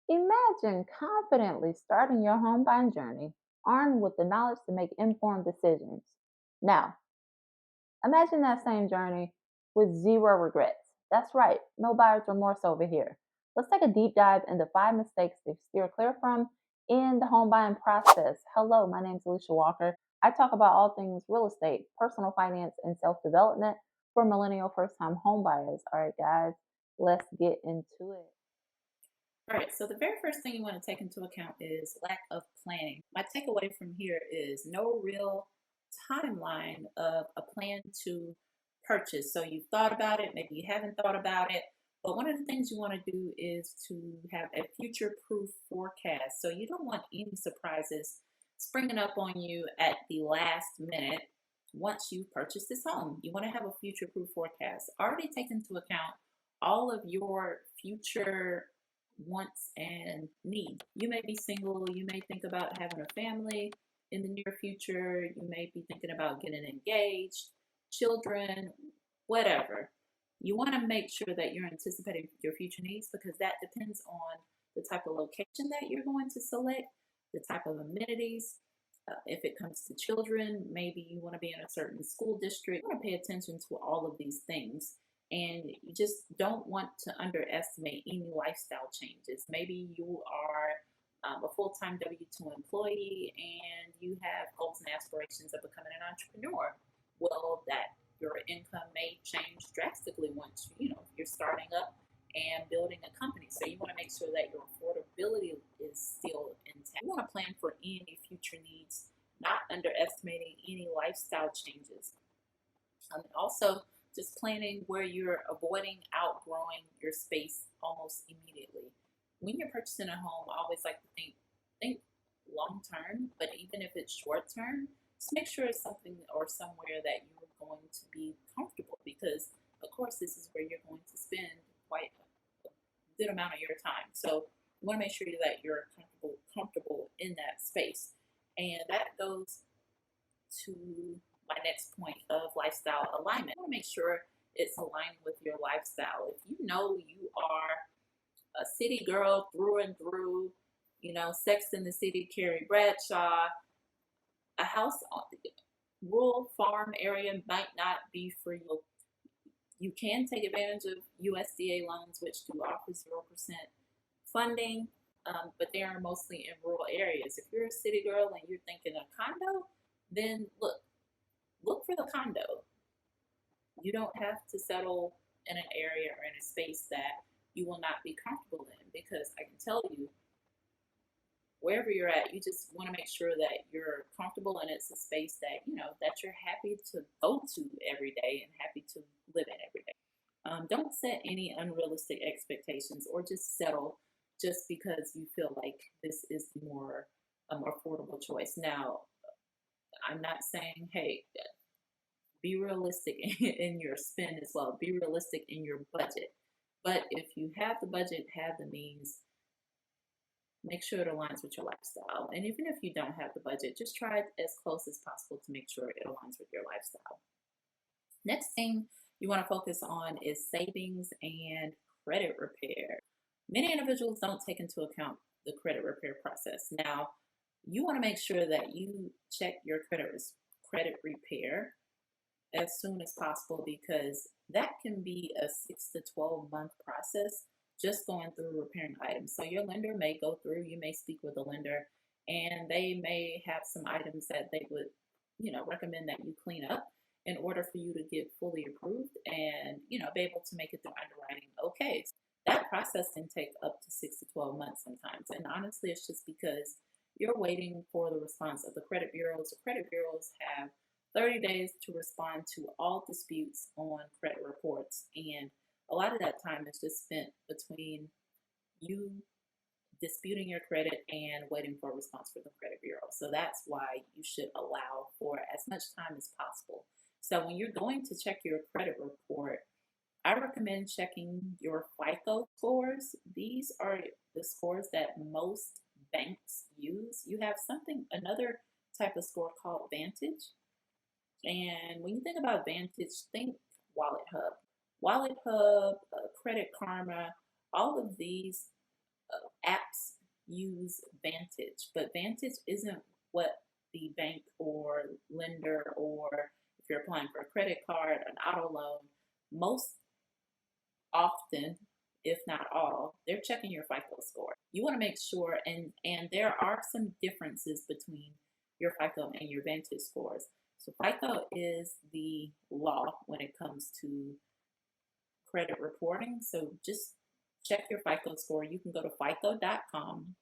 Imagine confidently starting your home buying journey, armed with the knowledge to make informed decisions. Now, imagine that same journey with zero regrets. That's right, no buyer's remorse over here. Let's take a deep dive into 5 mistakes to steer clear from in the home buying process. Hello, my name is Alicia Walker. I talk about all things real estate, personal finance, and self development for millennial first time home buyers. All right, guys, let's get into it. All right, so the very first thing you want to take into account is lack of planning. My takeaway from here is no real timeline of a plan to purchase. So you've thought about it, maybe you haven't thought about it, but one of the things you want to do is to have a future proof forecast. So you don't want any surprises springing up on you at the last minute once you've purchased this home. You want to have a future proof forecast. Already take into account all of your future wants and needs. You may be single, you may think about having a family in the near future, you may be thinking about getting engaged, children, whatever. You want to make sure that you're anticipating your future needs because that depends on the type of location that you're going to select, the type of amenities. If it comes to children, maybe you want to be in a certain school district. You want to pay attention to all of these things, and you just don't want to underestimate any lifestyle changes. Maybe you are a full-time W-2 employee and you have goals and aspirations of becoming an entrepreneur. Well, that your income may change drastically once you're starting up and building a company. So you want to make sure that your affordability is still intact. You want to plan for any future needs, not underestimating any lifestyle changes. Also, just planning where you're avoiding outgrowing your space almost immediately. When you're purchasing a home, I always like to think long term, but even if it's short term, just make sure it's something or somewhere that you're going to be comfortable because of course this is where you're going to spend quite a good amount of your time. So you want to make sure that you're comfortable in that space. And that goes to my next point of lifestyle alignment. I want to make sure it's aligned with your lifestyle. If you know you are a city girl through and through, Sex in the City, Carrie Bradshaw, a house on the rural farm area might not be for you. You can take advantage of USDA loans, which do offer 0% funding, but they are mostly in rural areas. If you're a city girl and you're thinking a condo, then look for the condo. You don't have to settle in an area or in a space that you will not be comfortable in because I can tell you, wherever you're at, you just want to make sure that you're comfortable and it's a space that, that you're happy to go to every day and happy to live in every day. Don't set any unrealistic expectations or just settle just because you feel like this is more affordable choice. Now, I'm not saying, hey, be realistic in your spend as well. Be realistic in your budget. But if you have the budget, have the means, make sure it aligns with your lifestyle. And even if you don't have the budget, just try as close as possible to make sure it aligns with your lifestyle. Next thing you want to focus on is savings and credit repair. Many individuals don't take into account the credit repair process. Now, you want to make sure that you check your credit repair as soon as possible because that can be a 6 to 12 month process just going through repairing items. So your lender may go through, you may speak with a lender, and they may have some items that they would, recommend that you clean up in order for you to get fully approved and, be able to make it through underwriting. Okay. That process can take up to 6 to 12 months sometimes. And honestly, it's just because you're waiting for the response of the credit bureaus. The credit bureaus have 30 days to respond to all disputes on credit reports. And a lot of that time is just spent between you disputing your credit and waiting for a response from the credit bureau. So that's why you should allow for as much time as possible. So when you're going to check your credit report, I recommend checking your FICO scores. These are the scores that most banks use. You have another type of score called Vantage. And when you think about Vantage, think Wallet Hub. Wallet Hub, Credit Karma, all of these apps use Vantage, but Vantage isn't what the bank or lender, or if you're applying for a credit card, an auto loan, most often, if not all, they're checking your FICO score. You want to make sure, and there are some differences between your FICO and your Vantage scores. So FICO is the law when it comes to credit reporting. So just check your FICO score. You can go to fico.com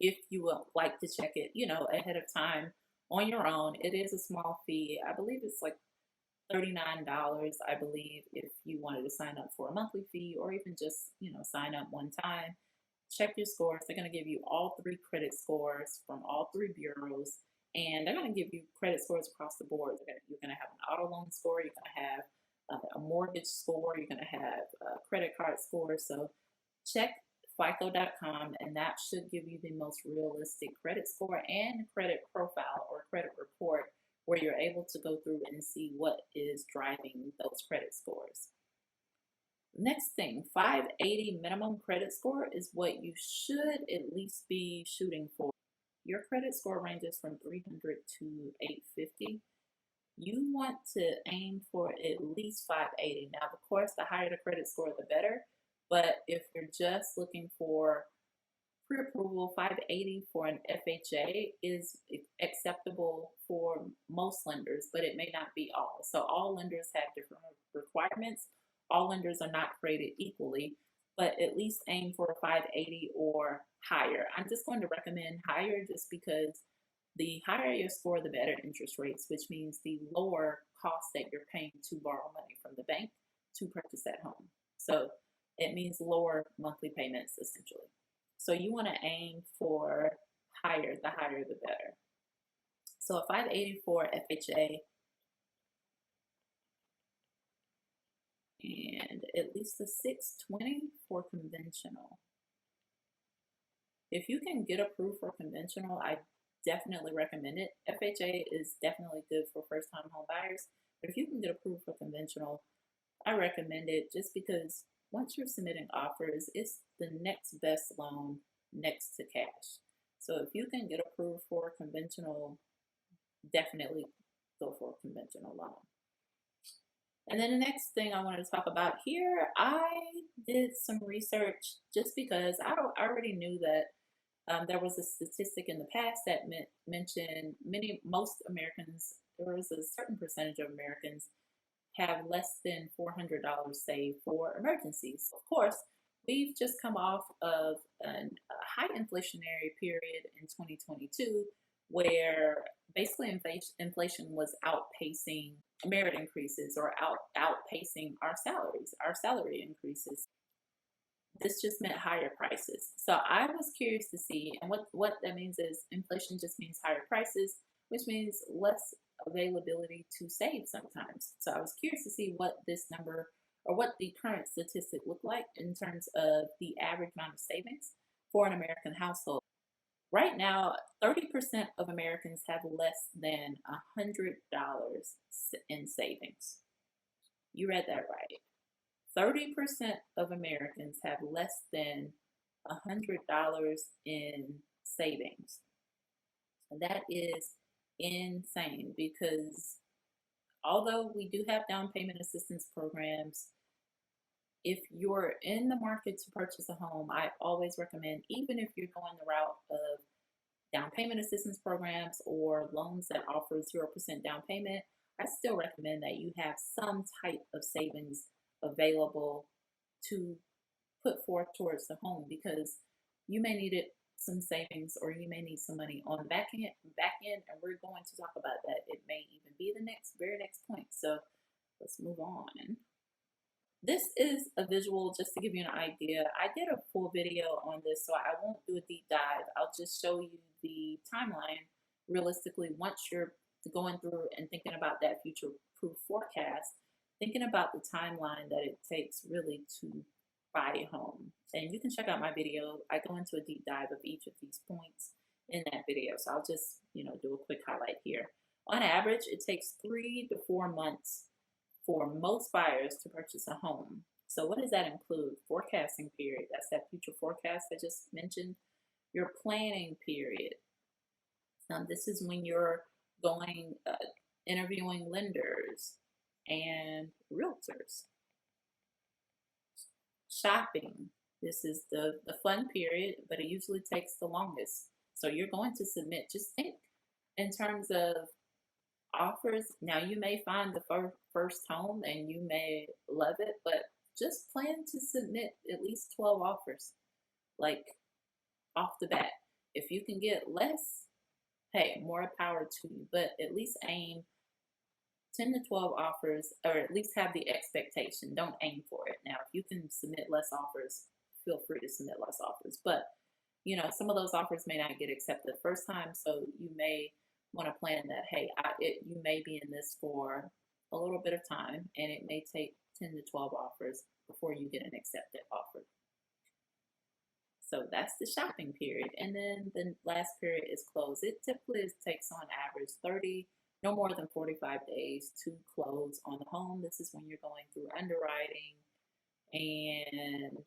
if you would like to check it, ahead of time on your own. It is a small fee. I believe it's like $39, I believe, if you wanted to sign up for a monthly fee, or even just, sign up one time. Check your scores. They're going to give you all 3 credit scores from all 3 bureaus, and they're going to give you credit scores across the board. You're going to have an auto loan score, you're going to have a mortgage score, you're going to have a credit card score. So check fico.com, and that should give you the most realistic credit score and credit profile or credit report, where you're able to go through and see what is driving those credit scores. Next thing, 580 minimum credit score is what you should at least be shooting for. Your credit score ranges from 300 to 850. You want to aim for at least 580. Now, of course, the higher the credit score, the better. But if you're just looking for pre-approval, 580 for an FHA is acceptable for most lenders, but it may not be all. So all lenders have different requirements. All lenders are not created equally, but at least aim for a 580 or higher. I'm just going to recommend higher just because the higher your score, the better interest rates, which means the lower cost that you're paying to borrow money from the bank to purchase that home. So it means lower monthly payments, essentially. So you want to aim for higher, the higher the better. So a 580 for FHA, and at least a 620 for conventional. If you can get approved for conventional, I definitely recommend it. FHA is definitely good for first-time home buyers, but if you can get approved for conventional, I recommend it just because once you're submitting offers, it's the next best loan next to cash. So if you can get approved for conventional, definitely go for a conventional loan. And then the next thing I wanted to talk about here, I did some research just because I already knew that there was a statistic in the past that mentioned most Americans, there was a certain percentage of Americans have less than $400 saved for emergencies. Of course, we've just come off of a high inflationary period in 2022, where basically inflation was outpacing merit increases, or outpacing our salary increases. This just meant higher prices. So I was curious to see, and what that means is inflation just means higher prices, which means less availability to save sometimes. So I was curious to see what this number, or what the current statistic looked like in terms of the average amount of savings for an American household. Right now, 30% of Americans have less than $100 in savings. You read that right. 30% of Americans have less than $100 in savings. And that is insane, because although we do have down payment assistance programs, if you're in the market to purchase a home, I always recommend, even if you're going the route of down payment assistance programs or loans that offer 0% down payment, I still recommend that you have some type of savings available to put forth towards the home, because you may need some savings, or you may need some money on the back end, and we're going to talk about that. It may even be the very next point. So let's move on. This is a visual just to give you an idea. I did a full video on this, so I won't do a deep dive. I'll just show you the timeline realistically once you're going through and thinking about that future proof forecast, thinking about the timeline that it takes really to buy a home. And you can check out my video. I go into a deep dive of each of these points in that video. So I'll just, do a quick highlight here. On average, it takes 3 to 4 months for most buyers to purchase a home. So what does that include? Forecasting period. That's that future forecast I just mentioned. Your planning period. This is when you're going interviewing lenders and realtors. Shopping. This is the fun period, but it usually takes the longest. So you're going to submit. Just think in terms of offers. Now you may find the first home and you may love it, but just plan to submit at least 12 offers, like off the bat. If you can get less, hey, more power to you, but at least aim 10 to 12 offers, or at least have the expectation. Don't aim for it. Now, if you can submit less offers, feel free to submit less offers. But, some of those offers may not get accepted the first time. So you may want to plan that, hey, you may be in this for a little bit of time, and it may take 10 to 12 offers before you get an accepted offer. So that's the shopping period. And then the last period is close. It typically takes on average no more than 45 days to close on the home. This is when you're going through underwriting and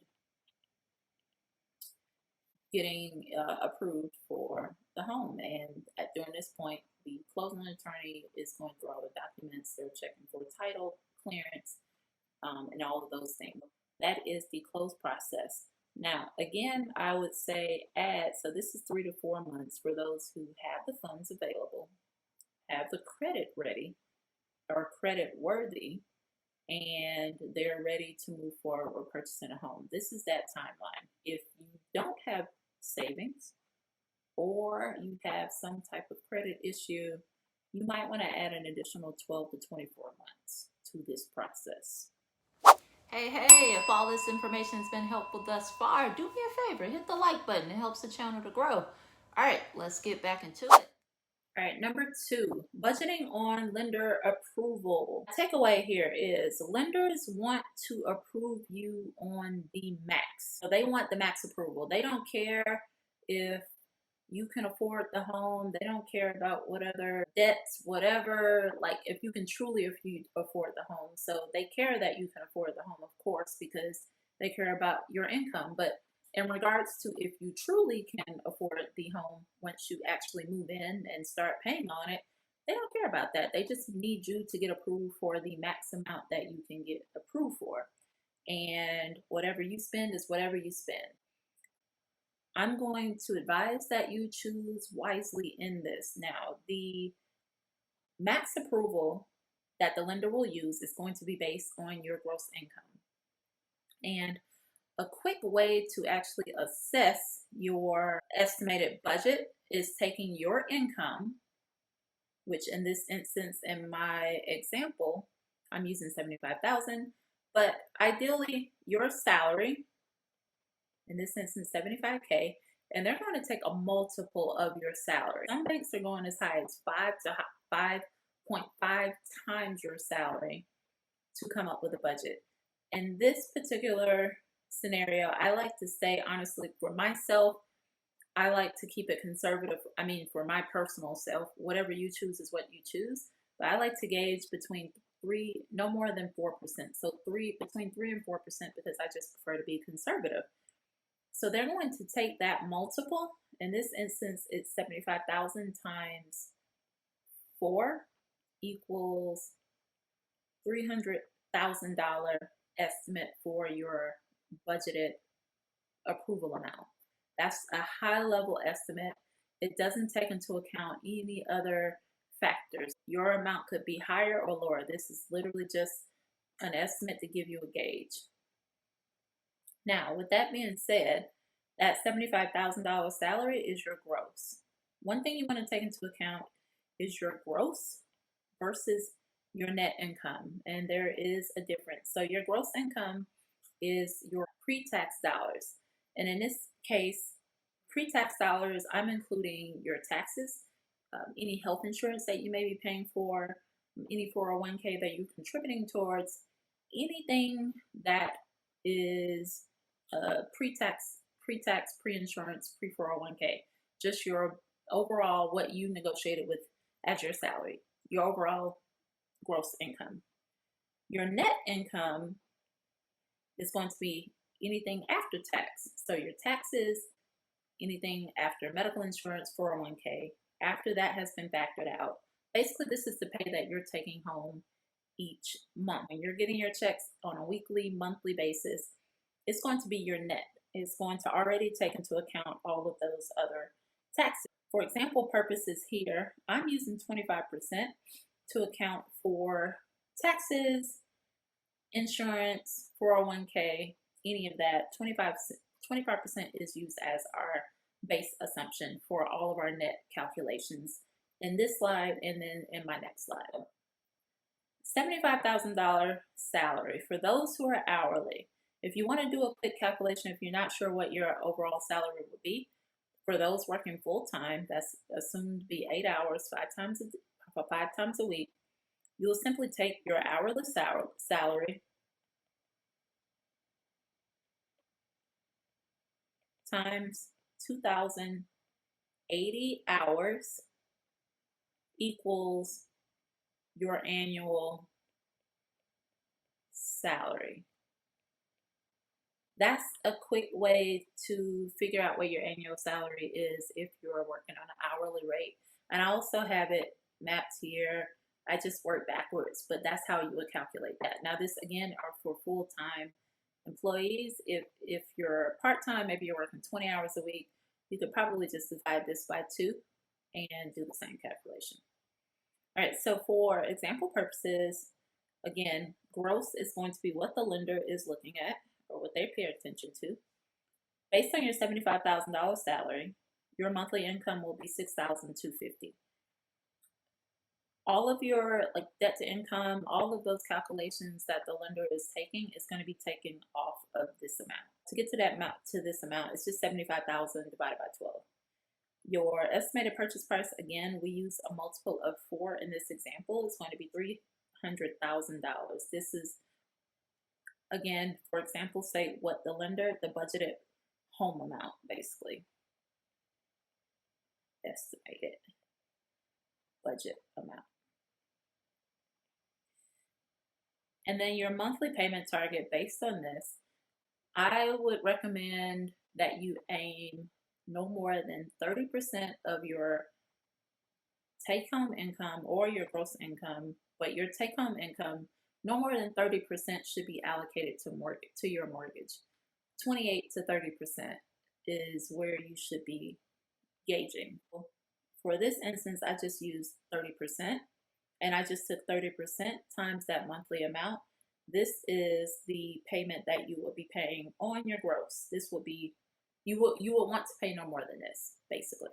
getting approved for the home. And during this point, the closing attorney is going through all the documents. They're checking for title clearance and all of those things. That is the close process. Now, again, I would say so this is 3 to 4 months for those who have the funds available, have the credit ready or credit worthy, and they're ready to move forward or purchasing a home. This is that timeline. If you don't have savings or you have some type of credit issue, you might want to add an additional 12 to 24 months to this process. Hey, if all this information has been helpful thus far, do me a favor, hit the like button. It helps the channel to grow. All right, let's get back into it. All right, number 2, budgeting on lender approval. Takeaway here is lenders want to approve you on the max. So they want the max approval. They don't care if you can afford the home. They don't care about what other debts, whatever, like if you can truly afford the home. So they care that you can afford the home, of course, because they care about your income. But in regards to if you truly can afford the home once you actually move in and start paying on it, they don't care about that. They just need you to get approved for the max amount that you can get approved for. And whatever you spend is whatever you spend. I'm going to advise that you choose wisely in this. Now, the max approval that the lender will use is going to be based on your gross income. And a quick way to actually assess your estimated budget is taking your income, which in this instance, in my example, I'm using $75,000, but ideally your salary, in this instance, $75K, and they're going to take a multiple of your salary. Some banks are going as high as 5.5 times your salary to come up with a budget. In this particular scenario, I like to say, honestly, for myself, I like to keep it conservative. I mean, for my personal self, whatever you choose is what you choose. But I like to gauge between no more than 4%. So between 3 and 4% because I just prefer to be conservative. So they're going to take that multiple. In this instance, it's 75,000 times 4 equals $300,000 estimate for your budgeted approval amount. That's a high level estimate. It doesn't take into account any other factors. Your amount could be higher or lower. This is literally just an estimate to give you a gauge. Now, with that being said, that $75,000 salary is your gross. One thing you want to take into account is your gross versus your net income, and there is a difference. So your gross income is your pre-tax dollars, and in this case, pre-tax dollars, I'm including your taxes, any health insurance that you may be paying for, any 401k that you're contributing towards, anything that is pre-tax, pre-insurance, pre-401k, just your overall, what you negotiated with as your salary, your overall gross income. Your net income is going to be anything after tax. So your taxes, anything after medical insurance, 401k, after that has been factored out. Basically, this is the pay that you're taking home each month. When you're getting your checks on a weekly, monthly basis, it's going to be your net. It's going to already take into account all of those other taxes. For example purposes here, I'm using 25% to account for taxes, insurance, 401k, any of that. 25% is used as our base assumption for all of our net calculations in this slide and then in my next slide. $75,000 salary for those who are hourly. If you want to do a quick calculation, if you're not sure what your overall salary would be, for those working full time, that's assumed to be 8 hours, 5 times a week, you will simply take your hourly salary times 2,080 hours equals your annual salary. That's a quick way to figure out what your annual salary is if you're working on an hourly rate. And I also have it mapped here. I just work backwards, but that's how you would calculate that. Now this again are for full-time employees. If you're part-time, maybe you're working 20 hours a week, you could probably just divide this by 2 and do the same calculation. All right, so for example purposes, again, gross is going to be what the lender is looking at or what they pay attention to. Based on your $75,000 salary, your monthly income will be $6,250. All of your debt to income, all of those calculations that the lender is taking is going to be taken off of this amount. To get to that amount, it's just 75,000 divided by 12. Your estimated purchase price, again, we use a multiple of 4 in this example. It's going to be $300,000. This is, again, for example, say what the budgeted home amount, basically. Estimated budget amount. And then your monthly payment target based on this, I would recommend that you aim no more than 30% of your take-home income or your gross income, but your take-home income, no more than 30% should be allocated to your mortgage. 28 to 30% is where you should be gauging. For this instance, I just used 30%, and I just took 30% times that monthly amount. This is the payment that you will be paying on your gross. This will be, you will want to pay no more than this, basically.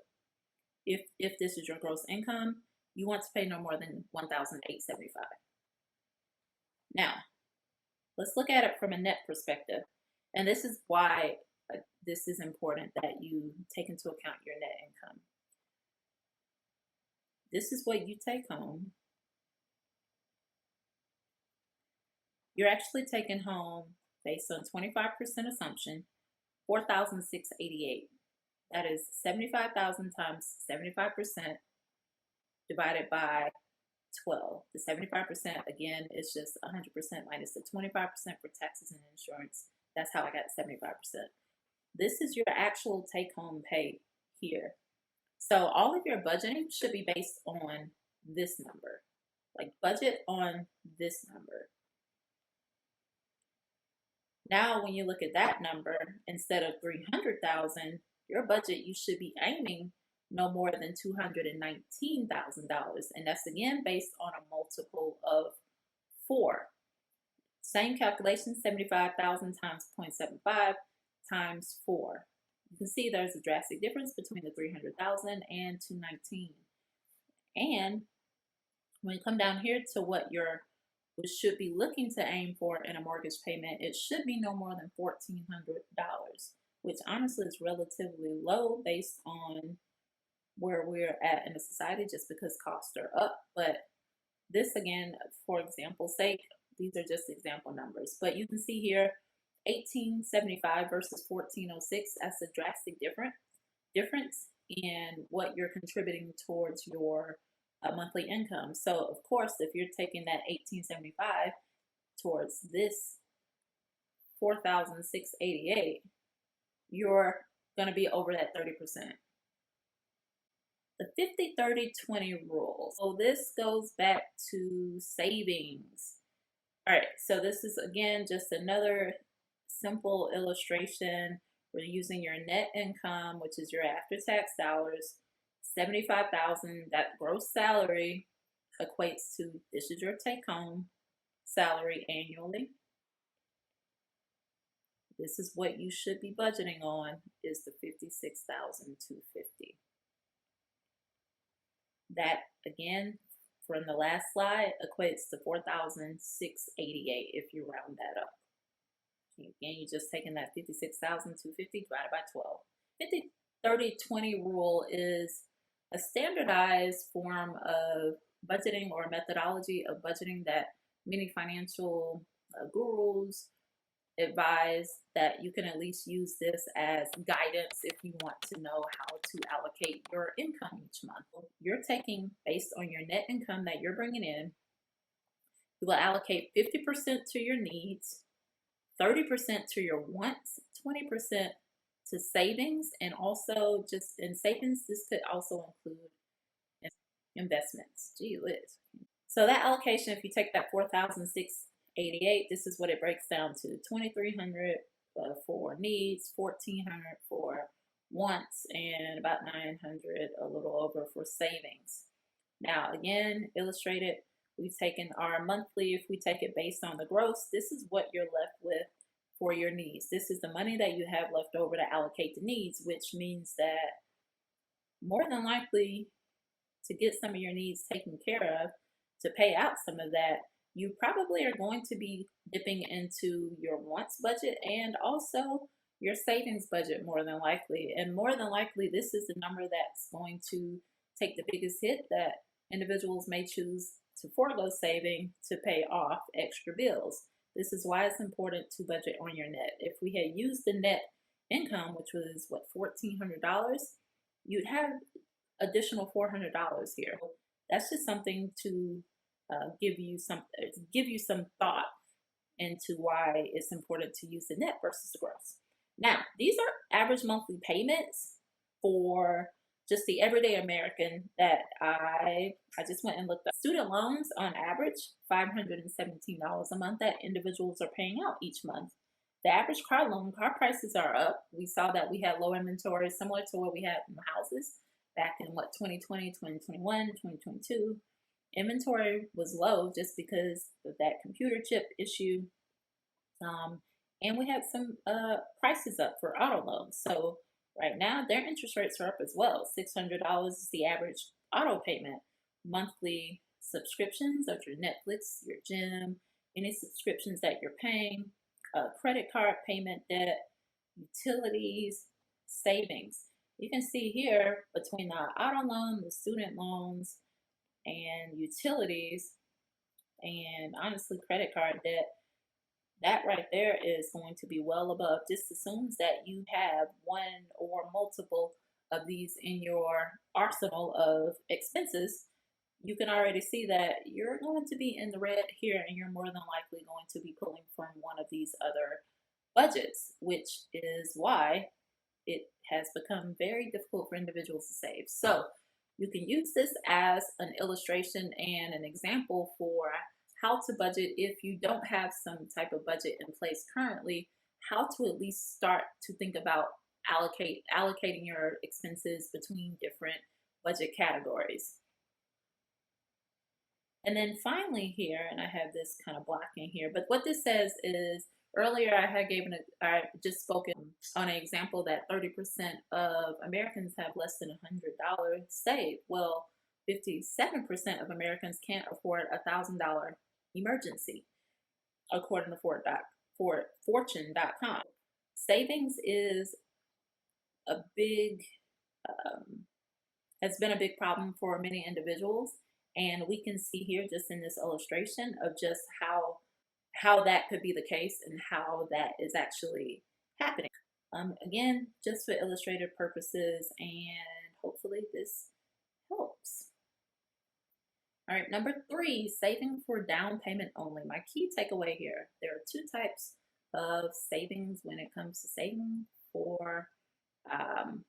If this is your gross income, you want to pay no more than $1,875. Now, let's look at it from a net perspective. And this is why this is important that you take into account your net income. This is what you take home. You're actually taking home, based on 25% assumption, $4,688. That is 75,000 times 75% divided by 12. The 75%, again, is just 100% minus the 25% for taxes and insurance. That's how I got 75%. This is your actual take-home pay here. So all of your budgeting should be based on this number. Budget on this number. Now, when you look at that number, instead of $300,000, your budget, you should be aiming no more than $219,000. And that's again based on a multiple of 4. Same calculation, 75,000 times 0.75 times 4. You can see there's a drastic difference between the 300,000 and 219. And when you come down here to what your should be looking to aim for in a mortgage payment, it should be no more than $1,400, which honestly is relatively low based on where we're at in the society, just because costs are up. But this, again, for example's sake, these are just example numbers. But you can see here, 1875 versus 1406, that's a drastic difference in what you're contributing towards your monthly income. So of course, if you're taking that 1875 towards this 4,688, you're going to be over that 30%. The 50-30-20 rule. So this goes back to savings. All right, so this is again just another simple illustration. We're using your net income, which is your after-tax dollars, 75,000. That gross salary equates to, this is your take-home salary annually. This is what you should be budgeting on, is the 56,250. That again, from the last slide, equates to 4,688 if you round that up. Again, you're just taking that 56,250 divided by 12. 50-30-20 rule is a standardized form of budgeting or methodology of budgeting that many financial gurus advise that you can at least use this as guidance if you want to know how to allocate your income each month. You're taking, based on your net income that you're bringing in, you will allocate 50% to your needs, 30% to your wants, 20% to savings, and also just in savings, this could also include investments. Gee whiz. So that allocation, if you take that 4,688, this is what it breaks down to: 2,300 for needs, 1,400 for wants, and about 900, a little over, for savings. Now, again, illustrated, we've taken our monthly. If we take it based on the gross, this is what you're left with for your needs. This is the money that you have left over to allocate to needs, which means that more than likely, to get some of your needs taken care of, to pay out some of that, you probably are going to be dipping into your wants budget and also your savings budget, more than likely. And more than likely, this is the number that's going to take the biggest hit, that individuals may choose to forego saving to pay off extra bills. This is why it's important to budget on your net. If we had used the net income, which was what, $1,400, you'd have additional $400 here. That's just something to give you some thought into why it's important to use the net versus the gross. Now, these are average monthly payments for just the everyday American that I just went and looked up. Student loans, on average, $517 a month that individuals are paying out each month. The average car loan, car prices are up. We saw that we had low inventory, similar to what we had in houses back in 2020, 2021, 2022. Inventory was low just because of that computer chip issue. And we had some prices up for auto loans. So right now, their interest rates are up as well. $600 is the average auto payment. Monthly subscriptions of your Netflix, your gym, any subscriptions that you're paying, credit card payment, debt, utilities, savings. You can see here between the auto loan, the student loans, and utilities, and honestly credit card debt, that right there is going to be well above. Just assumes that you have one or multiple of these in your arsenal of expenses. You can already see that you're going to be in the red here, and you're more than likely going to be pulling from one of these other budgets, which is why it has become very difficult for individuals to save. So you can use this as an illustration and an example for how to budget if you don't have some type of budget in place currently, how to at least start to think about allocating your expenses between different budget categories. And then finally here, and I have this kind of blocking here, but what this says is, earlier I just spoken on an example that 30% of Americans have less than $100 saved. Well, 57% of Americans can't afford $1,000 emergency, according to Fortune.com. Savings is a big, has been a big problem for many individuals. And we can see here just in this illustration of just how that could be the case and how that is actually happening. Again, just for illustrative purposes, and hopefully this helps. All right, number 3, saving for down payment only. My key takeaway here, there are 2 types of savings when it comes to saving for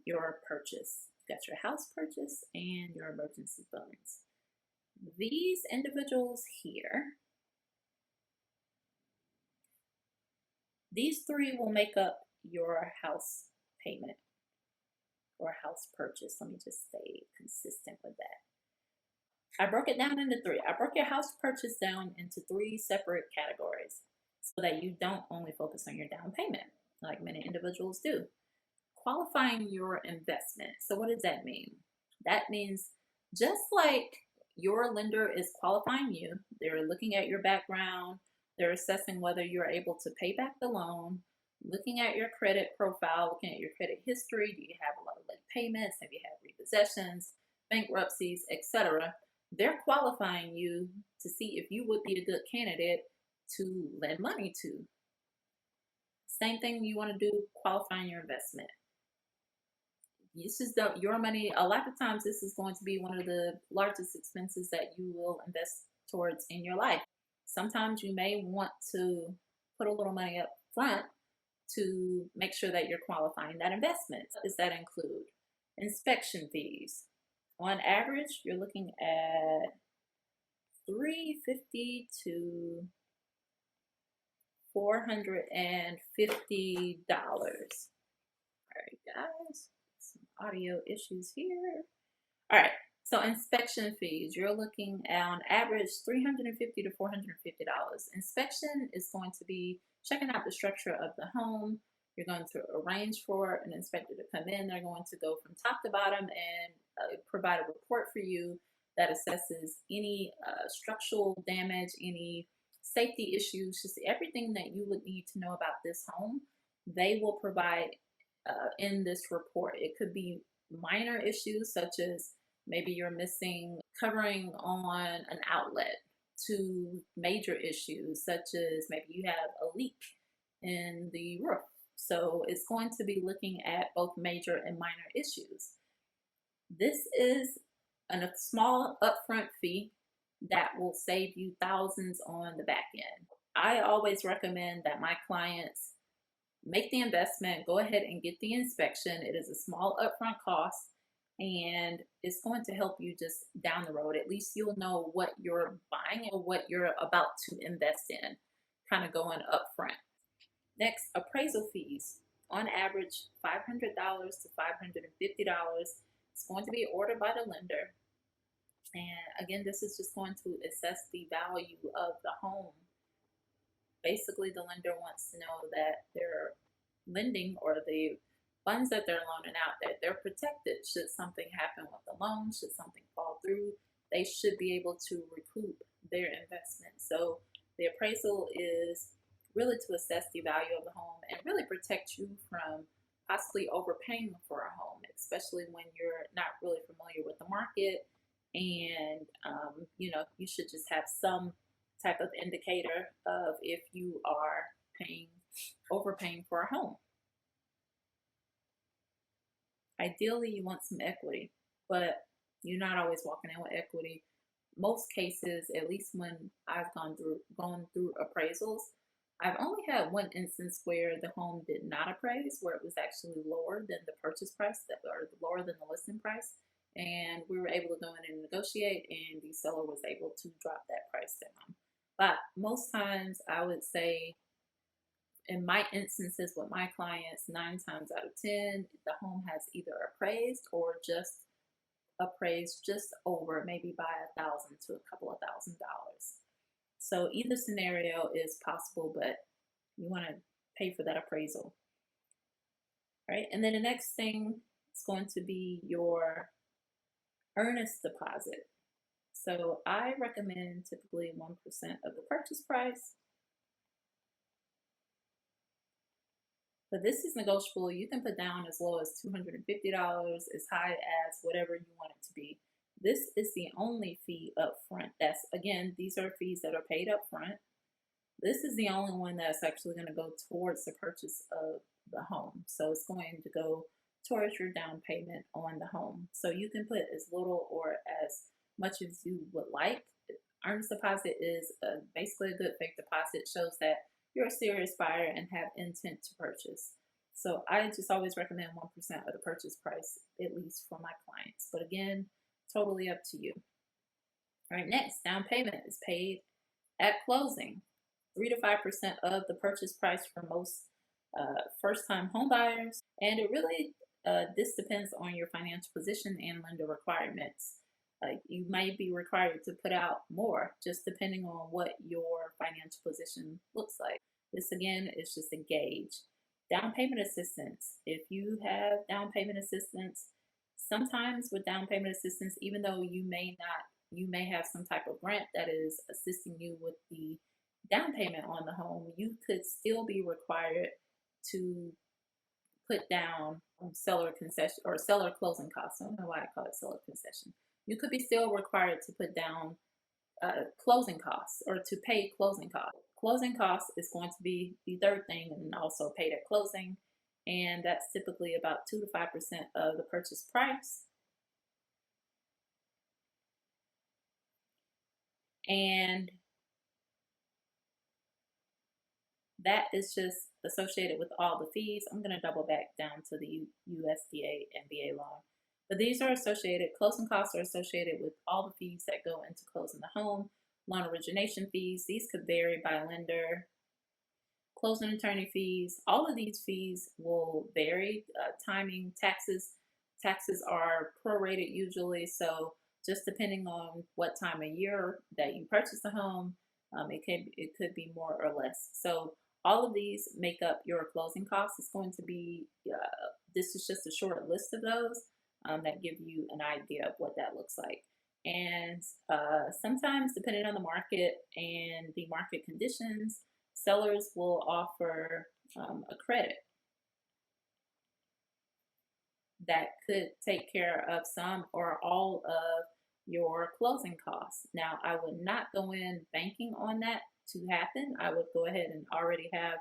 your purchase. You got your house purchase and your emergency funds. These individuals here, these three will make up your house payment or house purchase. Let me just stay consistent with that. I broke it down into three. I broke your house purchase down into three separate categories so that you don't only focus on your down payment like many individuals do. Qualifying your investment. So what does that mean? That means just like your lender is qualifying you, they're looking at your background, they're assessing whether you're able to pay back the loan, looking at your credit profile, looking at your credit history. Do you have a lot of late payments? Have you had repossessions, bankruptcies, etc.? They're qualifying you to see if you would be a good candidate to lend money to. Same thing you want to do qualifying your investment. This is your money. A lot of times this is going to be one of the largest expenses that you will invest towards in your life. Sometimes you may want to put a little money up front to make sure that you're qualifying that investment. What does that include? Inspection fees. On average, you're looking at $350 to $450. All right, guys, some audio issues here. All right, so inspection fees, you're looking at on average $350 to $450. Inspection is going to be checking out the structure of the home. You're going to arrange for an inspector to come in. They're going to go from top to bottom and provide a report for you that assesses any structural damage, any safety issues, just everything that you would need to know about this home. They will provide in this report. It could be minor issues such as maybe you're missing covering on an outlet, to major issues such as maybe you have a leak in the roof. So it's going to be looking at both major and minor issues. This is a small upfront fee that will save you thousands on the back end. I always recommend that my clients make the investment, go ahead and get the inspection. It is a small upfront cost and it's going to help you just down the road. At least you'll know what you're buying or what you're about to invest in, kind of going upfront. Next, appraisal fees. On average, $500 to $550. It's going to be ordered by the lender. And again, this is just going to assess the value of the home. Basically, the lender wants to know that their lending or the funds that they're loaning out, that they're protected. Should something happen with the loan, should something fall through, they should be able to recoup their investment. So the appraisal is really to assess the value of the home and really protect you from possibly overpaying for a home, especially when you're not really familiar with the market. And you should just have some type of indicator of if you are overpaying for a home. Ideally, you want some equity, but you're not always walking in with equity. Most cases, at least when I've gone through appraisals, I've only had one instance where the home did not appraise, where it was actually lower than the purchase price, or lower than the listing price. And we were able to go in and negotiate, and the seller was able to drop that price down. But most times, I would say, in my instances with my clients, 9 times out of 10, the home has either appraised or just appraised just over, maybe by $1,000 to a couple of $1,000. So either scenario is possible, but you want to pay for that appraisal. All right, and then the next thing is going to be your earnest deposit. So I recommend typically 1% of the purchase price. But this is negotiable. You can put down as low as $250, as high as whatever you want it to be. This is the only fee up front. These are fees that are paid up front. This is the only one that's actually going to go towards the purchase of the home. So it's going to go towards your down payment on the home. So you can put as little or as much as you would like. Earnest deposit is basically a good faith deposit. It shows that you're a serious buyer and have intent to purchase. So I just always recommend 1% of the purchase price, at least for my clients. But again, totally up to you. All right, next, down payment is paid at closing. 3 to 5% of the purchase price for most first-time home buyers, and it really this depends on your financial position and lender requirements. You might be required to put out more, just depending on what your financial position looks like. This again is just a gauge. Down payment assistance. If you have down payment assistance, sometimes with down payment assistance, even though you may have some type of grant that is assisting you with the down payment on the home, you could still be required to put down seller concession or seller closing costs. I don't know why I call it seller concession. You could be still required to put down closing costs or to pay closing costs. Closing costs is going to be the third thing, and also paid at closing, and that's typically about 2 to 5% of the purchase price. And that is just associated with all the fees. I'm going to double back down to the USDA and VA loan. But these are associated, closing costs are associated with all the fees that go into closing the home. Loan origination fees, these could vary by lender. Closing attorney fees, all of these fees will vary. Timing, taxes are prorated usually, so just depending on what time of year that you purchase the home, it could be more or less. So all of these make up your closing costs. It's going to be, this is just a short list of those that give you an idea of what that looks like. And sometimes, depending on the market and the market conditions, sellers will offer a credit that could take care of some or all of your closing costs. Now, I would not go in banking on that to happen. I would go ahead and already have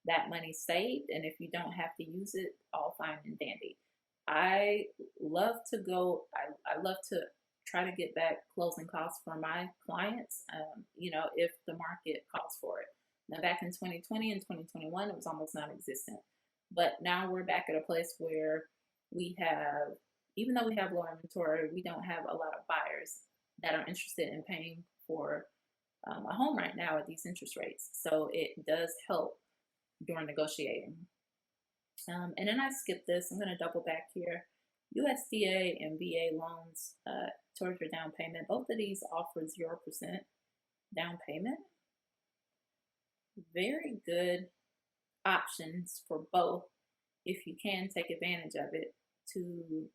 that money saved, and if you don't have to use it, all fine and dandy. I love to go, I love to try to get back closing costs for my clients, if the market calls for it. Now, back in 2020 and 2021, it was almost non-existent. But now we're back at a place where we have, even though we have low inventory, we don't have a lot of buyers that are interested in paying for a home right now at these interest rates. So it does help during negotiating. And then I skipped this. I'm going to double back here. USDA and VA loans towards your down payment. Both of these offer 0% down payment. Very good options for both if you can take advantage of it to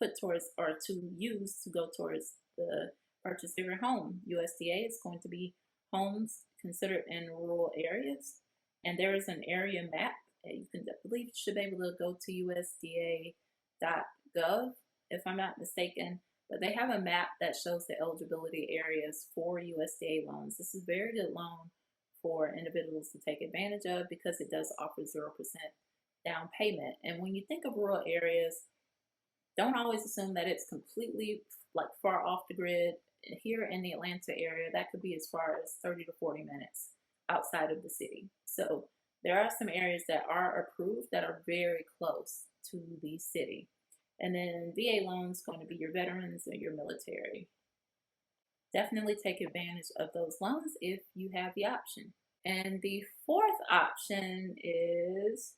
put towards or to use to go towards the purchase of your home. USDA is going to be homes considered in rural areas, and there is an area map. You can, I believe, you should be able to go to USDA.gov if I'm not mistaken, but they have a map that shows the eligibility areas for USDA loans. This is a very good loan for individuals to take advantage of because it does offer 0% down payment. And when you think of rural areas, don't always assume that it's completely like far off the grid. Here in the Atlanta area, that could be as far as 30 to 40 minutes outside of the city. So there are some areas that are approved that are very close to the city. And then VA loans going to be your veterans or your military. Definitely take advantage of those loans if you have the option. And the fourth option is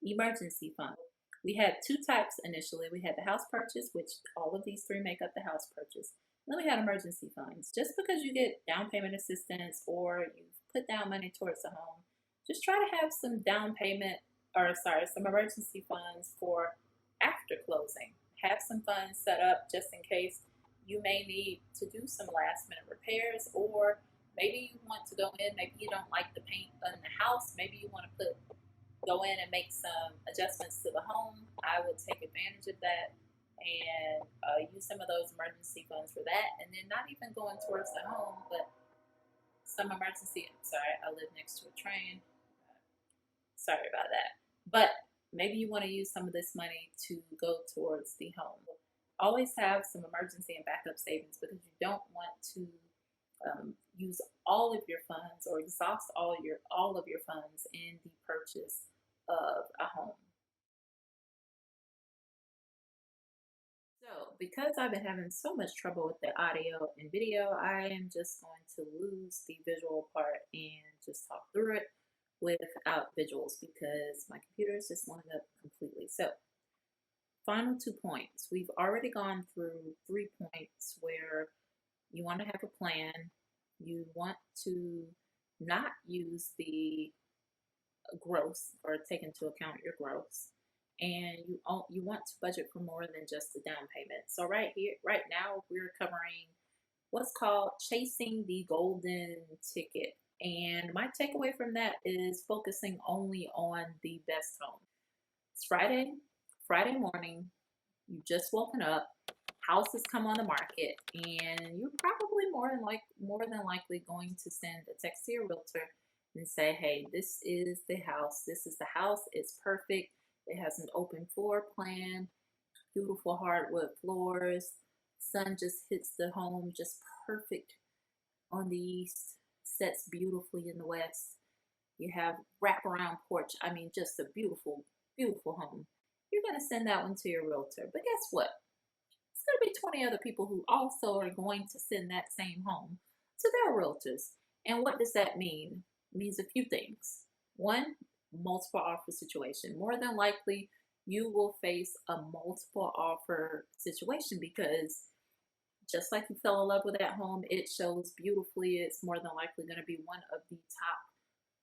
emergency fund. We had two types initially. We had the house purchase, which all of these three make up the house purchase. Then we had emergency funds. Just because you get down payment assistance or you put down money towards the home, just try to have some some emergency funds for after closing. Have some funds set up just in case you may need to do some last minute repairs, or maybe you want to go in, maybe you don't like the paint on the house, maybe you want to go in and make some adjustments to the home. I would take advantage of that and use some of those emergency funds for that, and then not even going towards the home, but some emergency. Sorry, I live next to a train. Sorry about that. But maybe you want to use some of this money to go towards the home. Always have some emergency and backup savings because you don't want to use all of your funds or exhaust all of your funds in the purchase of a home. So, because I've been having so much trouble with the audio and video, I am just going to lose the visual part and just talk through it without visuals because my computer is just loading up completely. So, final 2 points. We've already gone through 3 points where you want to have a plan, you want to not use the gross or take into account your gross, and you want to budget for more than just the down payment. So right now we're covering what's called chasing the golden ticket. And my takeaway from that is focusing only on the best home. It's Friday morning, you just woken up, houses come on the market, and you're probably more than likely going to send a text to your realtor and say, "Hey, this is the house. This is the house. It's perfect. It has an open floor plan, beautiful hardwood floors. Sun just hits the home just perfect on the east, sets beautifully in the west. You have wraparound porch. I mean, just a beautiful, beautiful home." You're going to send that one to your realtor. But guess what? It's going to be 20 other people who also are going to send that same home to their realtors. And what does that mean? It means a few things. One, multiple offer situation. More than likely, you will face a multiple offer situation because just like you fell in love with that home, it shows beautifully. It's more than likely going to be one of the top,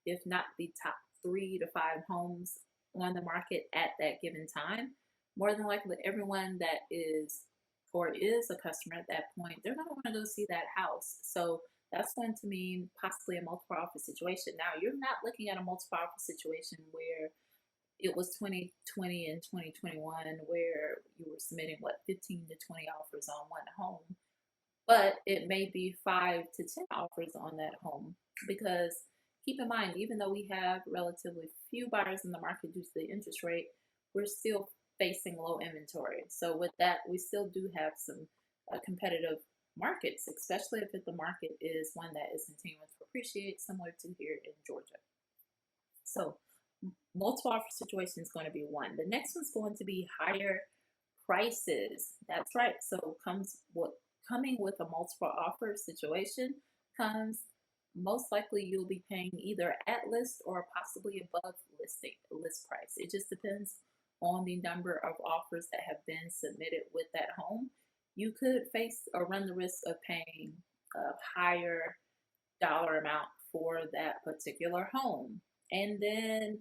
if not the top 3 to 5 homes on the market at that given time. More than likely, everyone that is a customer at that point, they're going to want to go see that house. So that's going to mean possibly a multiple offer situation. Now, you're not looking at a multiple offer situation where it was 2020 and 2021 where you were submitting 15 to 20 offers on one home, but it may be 5 to 10 offers on that home because keep in mind, even though we have relatively few buyers in the market due to the interest rate, we're still facing low inventory. So with that, we still do have some competitive markets, especially if the market is one that is continuing to appreciate, similar to here in Georgia. So multiple offer situation is going to be one. The next one's going to be higher prices. That's right. So coming with a multiple offer situation comes most likely you'll be paying either at list or possibly above list price. It just depends on the number of offers that have been submitted with that home. You could face or run the risk of paying a higher dollar amount for that particular home. And then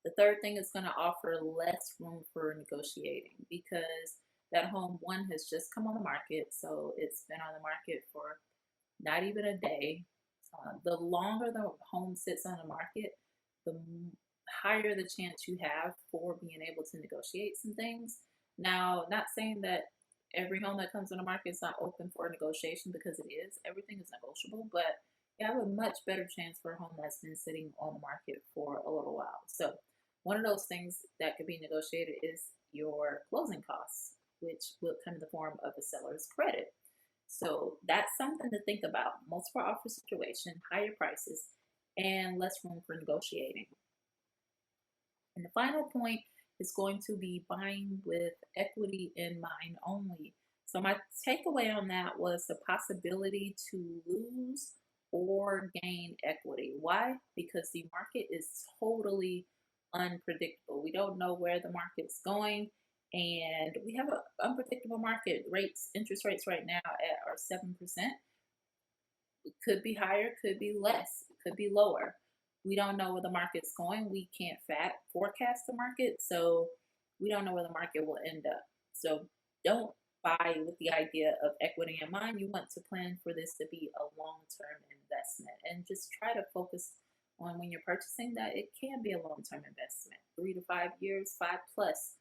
the third thing is going to offer less room for negotiating because that home, one, has just come on the market. So it's been on the market for not even a day. The longer the home sits on the market, the higher the chance you have for being able to negotiate some things. Now, not saying that every home that comes on the market is not open for negotiation because it is. Everything is negotiable, but you have a much better chance for a home that's been sitting on the market for a little while. So, one of those things that could be negotiated is your closing costs, which will come in the form of a seller's credit. So that's something to think about. Multiple offer situation, higher prices, and less room for negotiating. And the final point is going to be buying with equity in mind only. So my takeaway on that was the possibility to lose or gain equity. Why? Because the market is totally unpredictable. We don't know where the market's going, and we have an unpredictable market. Interest rates right now are 7%. It could be higher, could be less, could be lower. We don't know where the market's going. We can't forecast the market, so we don't know where the market will end up. So don't buy with the idea of equity in mind. You want to plan for this to be a long-term investment, and just try to focus on when you're purchasing that it can be a long-term investment, 3 to 5 years, 5 plus,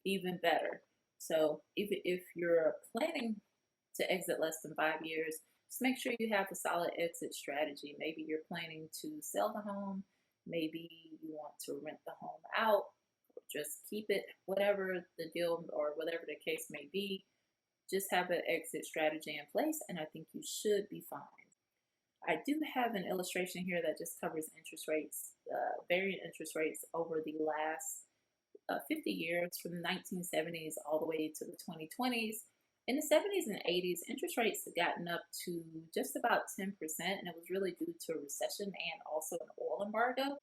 even better. So even if you're planning to exit less than 5 years, just make sure you have a solid exit strategy. Maybe you're planning to sell the home, maybe you want to rent the home out, or just keep it, whatever the deal or whatever the case may be. Just have an exit strategy in place, and I think you should be fine. I do have an illustration here that just covers interest rates, varying interest rates over the last 50 years, from the 1970s all the way to the 2020s. In the 70s and 80s, interest rates had gotten up to just about 10%, and it was really due to a recession and also an oil embargo.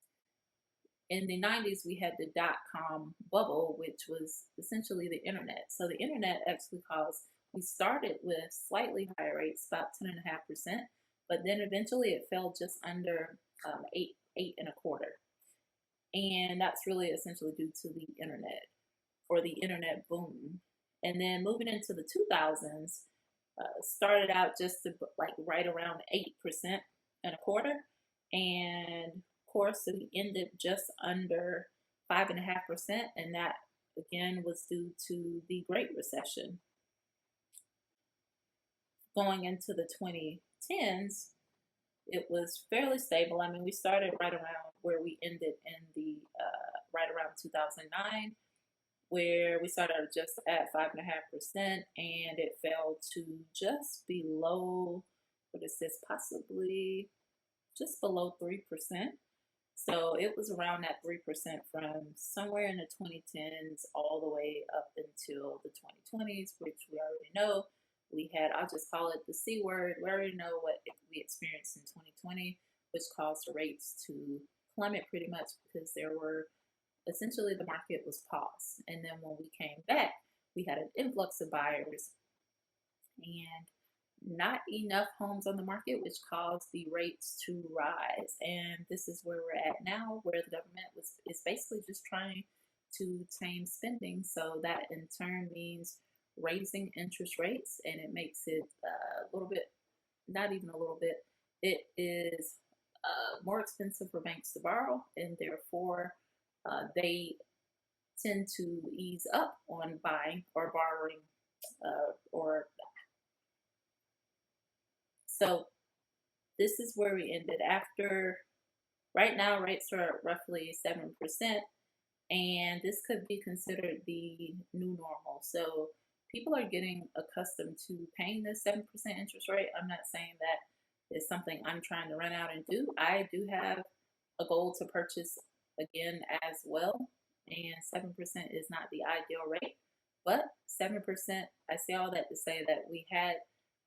In the 90s, we had the dot-com bubble, which was essentially the internet. So the internet actually caused, we started with slightly higher rates, about 10.5%, but then eventually it fell just under 8.25. And that's really essentially due to the internet, or the internet boom. And then moving into the 2000s, started out just like right around 8.25%, and of course we ended just under 5.5%, and that again was due to the Great Recession. Going into the 2010s, it was fairly stable. I mean, we started right around where we ended in the right around 2009, where we started just at 5.5%, and it fell to just below, what is this, possibly just below 3%. So it was around that 3% from somewhere in the 2010s all the way up until the 2020s, which we already know. We had, I'll just call it the C word. We already know what we experienced in 2020, which caused the rates to plummet pretty much because there were, essentially the market was paused. And then when we came back, we had an influx of buyers and not enough homes on the market, which caused the rates to rise. And this is where we're at now, where the government is basically just trying to tame spending. So that in turn means raising interest rates, and it makes it a little bit, not even a little bit, it is more expensive for banks to borrow, and therefore they tend to ease up on buying or borrowing or so this is where we ended after. Right now rates are at roughly 7%, and this could be considered the new normal. So people are getting accustomed to paying this 7% interest rate. I'm not saying that is something I'm trying to run out and do. I do have a goal to purchase again as well, and 7% is not the ideal rate, but 7%, I say all that to say that we had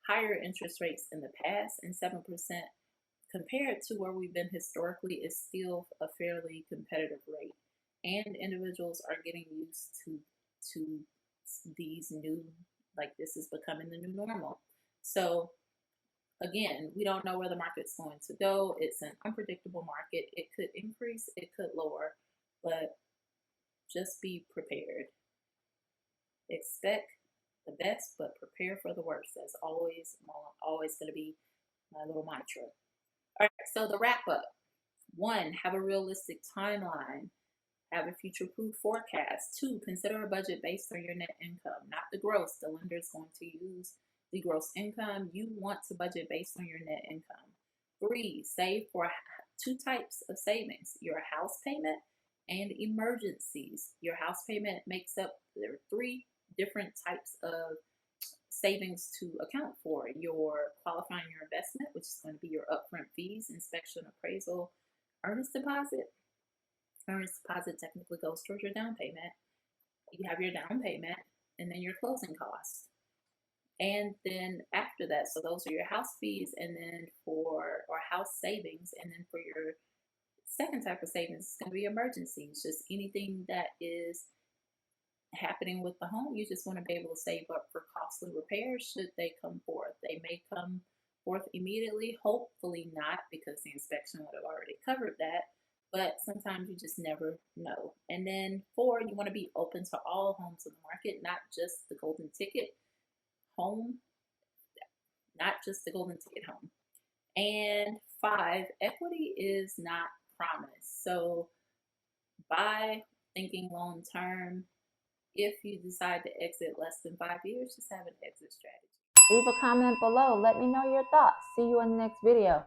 higher interest rates in the past, and 7% compared to where we've been historically is still a fairly competitive rate. And individuals are getting used to these new, like this is becoming the new normal. So again, we don't know where the market's going to go. It's an unpredictable market. It could increase, it could lower, but just be prepared. Expect the best, but prepare for the worst. That's always going to be my little mantra. All right, so the wrap up. 1, have a realistic timeline. Have a future-proof forecast. 2, consider a budget based on your net income, not the gross. The lender is going to use the gross income. You want to budget based on your net income. 3, save for 2 types of savings: your house payment and emergencies. Your house payment makes up, there are 3 different types of savings to account for: your qualifying your investment, which is going to be your upfront fees, inspection, appraisal, earnest deposit. Earnest deposit technically goes towards your down payment. You have your down payment, and then your closing costs. And then after that, so those are your house fees, and then or house savings, and then for your second type of savings, it's going to be emergencies, just anything that is happening with the home. You just want to be able to save up for costly repairs should they come forth. They may come forth immediately, hopefully not, because the inspection would have already covered that, but sometimes you just never know. And then 4, you want to be open to all homes in the market, not just the golden ticket home, not just the golden ticket home. And 5, equity is not promised. So by thinking long term, if you decide to exit less than 5 years, just have an exit strategy. Leave a comment below. Let me know your thoughts. See you in the next video.